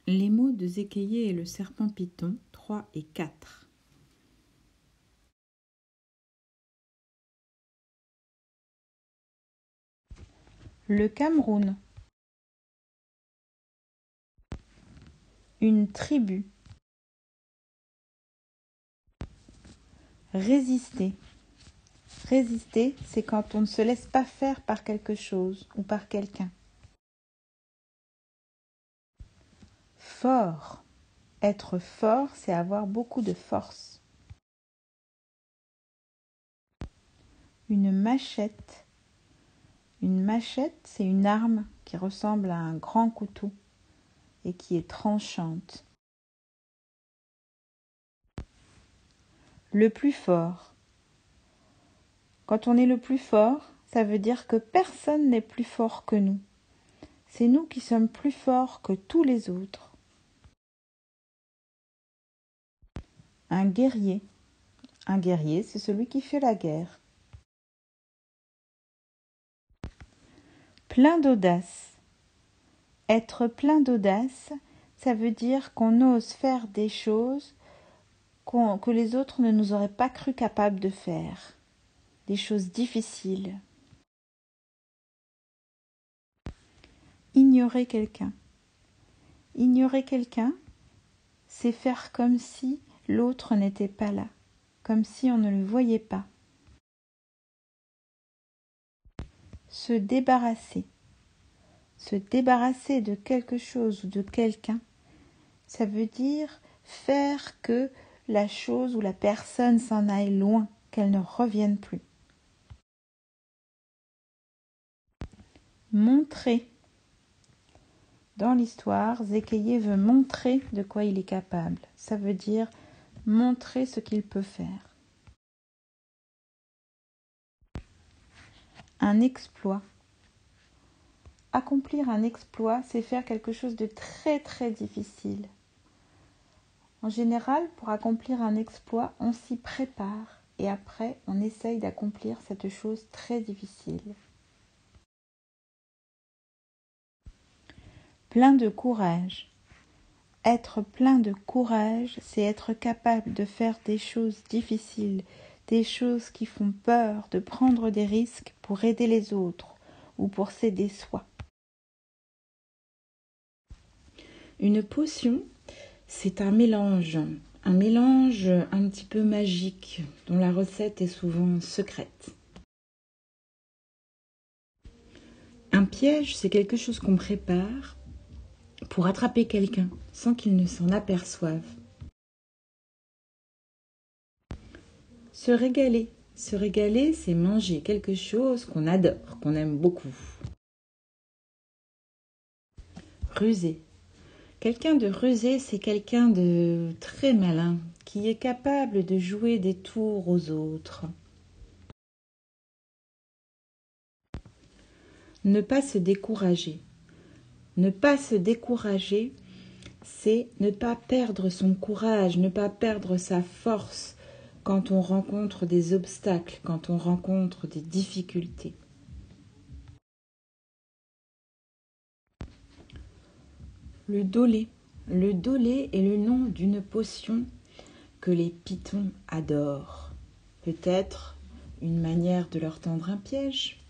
Les mots de Zékéié et le serpent python 3 et 4. Le Cameroun. Une tribu. Résister. Résister, c'est quand on ne se laisse pas faire par quelque chose ou par quelqu'un. Fort. Être fort, c'est avoir beaucoup de force. Une machette. Une machette, c'est une arme qui ressemble à un grand couteau et qui est tranchante. Le plus fort. Quand on est le plus fort, ça veut dire que personne n'est plus fort que nous. C'est nous qui sommes plus forts que tous les autres. Un guerrier. Un guerrier, c'est celui qui fait la guerre. Plein d'audace. Être plein d'audace, ça veut dire qu'on ose faire des choses que les autres ne nous auraient pas cru capables de faire. Des choses difficiles. Ignorer quelqu'un. Ignorer quelqu'un, c'est faire comme si l'autre n'était pas là, comme si on ne le voyait pas. Se débarrasser. Se débarrasser de quelque chose ou de quelqu'un, ça veut dire faire que la chose ou la personne s'en aille loin, qu'elle ne revienne plus. Montrer. Dans l'histoire, Zékéié veut montrer de quoi il est capable. Ça veut dire montrer ce qu'il peut faire. Un exploit. Accomplir un exploit, c'est faire quelque chose de très très difficile. En général, pour accomplir un exploit, on s'y prépare et après, on essaye d'accomplir cette chose très difficile. Plein de courage. Être plein de courage, c'est être capable de faire des choses difficiles, des choses qui font peur, de prendre des risques pour aider les autres ou pour s'aider soi. Une potion, c'est un mélange un petit peu magique, dont la recette est souvent secrète. Un piège, c'est quelque chose qu'on prépare pour attraper quelqu'un sans qu'il ne s'en aperçoive. Se régaler, c'est manger quelque chose qu'on adore, qu'on aime beaucoup. Ruser. Quelqu'un de rusé, c'est quelqu'un de très malin, qui est capable de jouer des tours aux autres. Ne pas se décourager. Ne pas se décourager, c'est ne pas perdre son courage, ne pas perdre sa force quand on rencontre des obstacles, quand on rencontre des difficultés. Le dolé. Le dolé est le nom d'une potion que les pythons adorent. Peut-être une manière de leur tendre un piège.